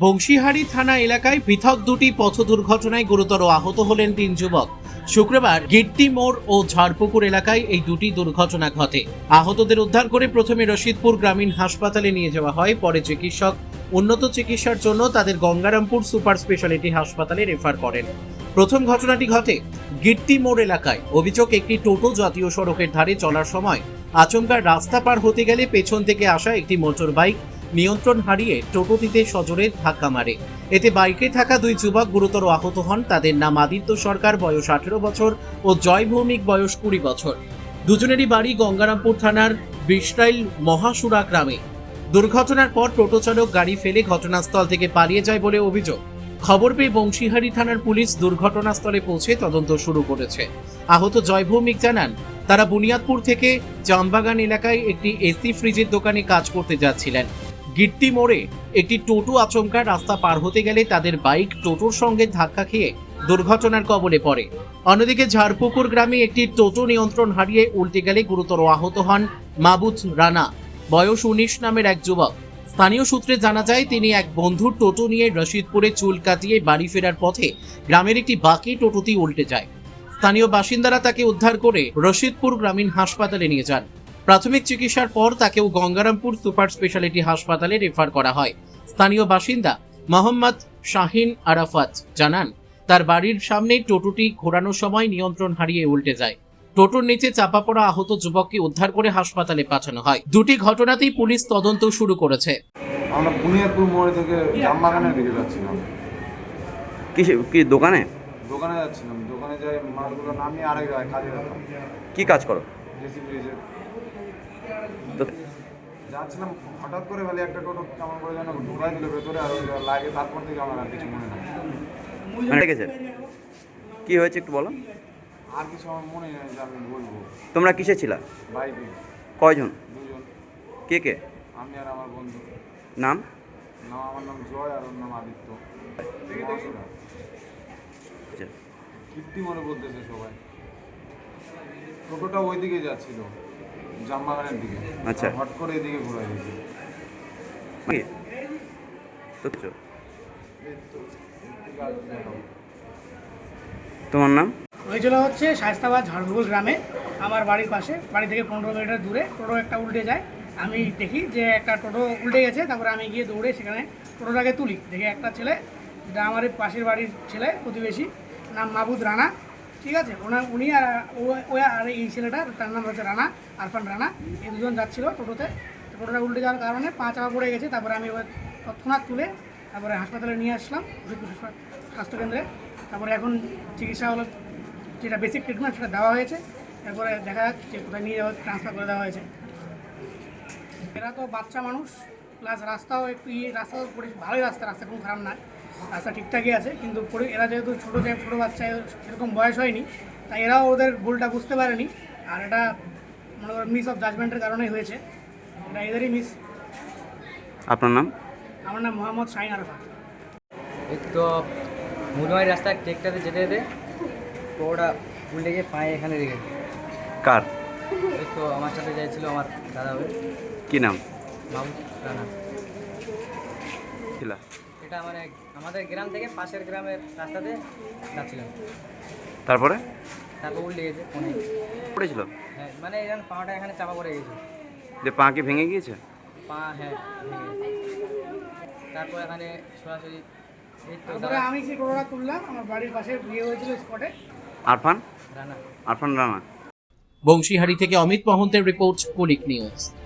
বংশীহারি থানা এলাকায় পৃথক দুটি পথ দুর্ঘটনায় গুরুতর আহত হলেন 3 যুবক। শুক্রবার গিট্টি মোড় ও ঝাড়পুকুর এলাকায় এই দুটি দুর্ঘটনা ঘটে। আহতদের উদ্ধার করে প্রথমে রশিদপুর গ্রামীণ হাসপাতালে নিয়ে যাওয়া হয়, পরে চিকিৎসক উন্নত চিকিৎসার জন্য তাদের গঙ্গারামপুর সুপার স্পেশালিটি হাসপাতালে রেফার করেন। প্রথম ঘটনাটি ঘটে গিট্টি মোড় এলাকায়। অভিযোগ, একটি টোটো জাতীয় সড়কের ধারে চলার সময় আচমকা রাস্তা পার হতে গেলে পেছন থেকে আসা একটি মোটর বাইক নিয়ন্ত্রণ হারিয়ে টোটোটিতে সজোরে ধাক্কা মারে। এতে বাইকে থাকা 2 যুবক গুরুতর আহত হন। তাদের নাম আদিত্য সরকার, বয়স 18 বছর, ও জয় ভৌমিক, বয়স 20 বছর। দুজনেরই বাড়ি গঙ্গারামপুর থানার বিশটাইল মহাসুরা গ্রামে। দুর্ঘটনার পর টোটো চালক গাড়ি ফেলে ঘটনাস্থল থেকে পালিয়ে যায় বলে অভিযোগ। খবর পেয়ে বংশীহারি থানার পুলিশ দুর্ঘটনাস্থলে পৌঁছে তদন্ত শুরু করেছে। আহত জয় ভৌমিক জানান, তারা বুনিয়াদপুর থেকে জামবাগান এলাকায় একটি এসি ফ্রিজের দোকানে কাজ করতে যাচ্ছিলেন। গিট্টি মোড়ে একটি টোটো আচমকা রাস্তা পার হতে গেলে তাদের বাইক টোটোর সঙ্গে ধাক্কা খেয়ে দুর্ঘটনার কবলে পড়ে। অন্যদিকে ঝাড়পুকুর গ্রামে একটি টোটো নিয়ন্ত্রণ হারিয়ে উল্টে গেলে গুরুতর আহত হন মাহবুব রানা, বয়স 19 নামের এক যুবক। স্থানীয় সূত্রে জানা যায়, তিনি এক বন্ধুর টোটো নিয়ে রশিদপুরে চুল কাটিয়ে বাড়ি ফেরার পথে গ্রামের একটি বাকি টোটোটি উল্টে যায়। স্থানীয় বাসিন্দারা তাকে উদ্ধার করে রশিদপুর গ্রামীণ হাসপাতালে নিয়ে যান। প্রাথমিক চিকিৎসার পর তাকেও গঙ্গারামপুর সুপার স্পেশালিটি হাসপাতালে রেফার করা হয়। স্থানীয় বাসিন্দা মোহাম্মদ শাহিন আরাফাত জানান, তার বাড়ির সামনে টোটোটি ঘোরানোর সময় নিয়ন্ত্রণ হারিয়ে উল্টে যায়। টোটোর নিচে চাপা পড়া আহত যুবককে উদ্ধার করে হাসপাতালে পাঠানো হয়। দুটি ঘটনাতেই পুলিশ তদন্ত শুরু করেছে। আমরা বুনিয়াদপুর মোড় থেকে জামবাগানের দিকে যাচ্ছিলাম। কি দোকানে যাচ্ছিলাম। দোকানে যাই, মালগুলো নামিয়ে আরেক জায়গায় কাজে যেতাম। কি কাজ করো? জেসি ব্রিজে তো যাচ্ছিলাম, হঠাৎ করে ফেলে একটা টোটো কেমন করে যেন ঢুকাই দিল ভেতরে, আর লাগে। তারপর থেকে আমার আর কিছু মনে নাই। গেছে কি হয়েছে একটু বলো। আর কিছু আমার মনে নেই যে আমি বলবো। তোমরা কিসে ছিলা? বাইকে কয়জন? 2জন। কে কে? আমি আর আমার বন্ধু। নাম? আমার নাম জয় আর ওর নাম আদিত্য। আচ্ছা, কীর্তি মনে বলতেছে সবাই। টোটোটা ওই দিকে যাচ্ছিল, জামবাগানের দিকে। আচ্ছা। হট করে এদিকে ঘুরাই দিয়েছে। কি? তো তোমার নাম? হয়েছিল হচ্ছে শায়েস্তাবাদ ঝাড়পুকুর গ্রামে, আমার বাড়ির পাশে। বাড়ি থেকে 15 মিটার দূরে টোটো একটা উল্টে যায়। আমি দেখি যে একটা টোটো উল্টে গেছে। তারপরে আমি গিয়ে দৌড়ে সেখানে টোটোটাকে তুলি। দেখে একটা ছেলে, যেটা আমার পাশের বাড়ির ছেলে, প্রতিবেশী, নাম মাহবুব রানা, ঠিক আছে। উনি আর এই ছেলেটা, তার নাম হচ্ছে রানা, আরফান রানা। এই দুজন যাচ্ছিলো টোটোতে। টোটোটা উল্টে যাওয়ার কারণে পা চাপা পড়ে গেছে। তারপরে আমি তৎক্ষণাৎ তুলে তারপরে হাসপাতালে নিয়ে আসলাম, স্বাস্থ্যকেন্দ্রে। তারপরে এখন চিকিৎসা হলো, যেটা বেসিক ট্রিটমেন্ট সেটা দেওয়া হয়েছে। তারপরে দেখা যাচ্ছে কোথায় নিয়ে যাওয়া, ট্রান্সফার করে দেওয়া হয়েছে। এরা তো বাচ্চা মানুষ, প্লাস রাস্তাও একটু রাস্তা ভালোই রাস্তা কোনো খারাপ না, রাস্তা ঠিকঠাকই আছে। কিন্তু এরা যেহেতু ছোটো বাচ্চা, এরকম বয়স হয়নি, তাই এরাও ওদের ভুলটা বুঝতে পারেনি। আর এটা মনে করো মিস অফ জাজমেন্টের কারণেই হয়েছে। এটা এদেরই মিস। আপনার নাম? আমার নাম মোহাম্মদ শাহিন আরাফাত। এই তো মুরমারি রাস্তায় ট্রেকটাতে যেতে যেতে ওটা উল্টে গিয়ে পায়ে এখানে রেখে। কার? এই তো আমার সাথে যাইছিল আমার দাদা হবে। কি নাম? মাহবুব রানা। ছিলা? এটা আমাদের গ্রাম থেকে পাশের গ্রামের রাস্তাতে যাচ্ছিলাম। তারপরে উল্টে গেছে ফোনে। পড়েছিল? হ্যাঁ, মানে এখানে পাটা এখানে চাপা পড়ে গেছে। যে পা কি ভেঙে গিয়েছে? পা, হ্যাঁ, ভেঙে গেছে। তারপর এখানে সরাসরি এই তো তারপরে আমি সেই টোটোটা তুললাম। আমার বাড়ির পাশে বিয়ে হয়েছিল স্পটে। আরফান রানা। রানা। বংশীহারি থেকে অমিত মহন্তের রিপোর্ট, কুলিক নিউজ।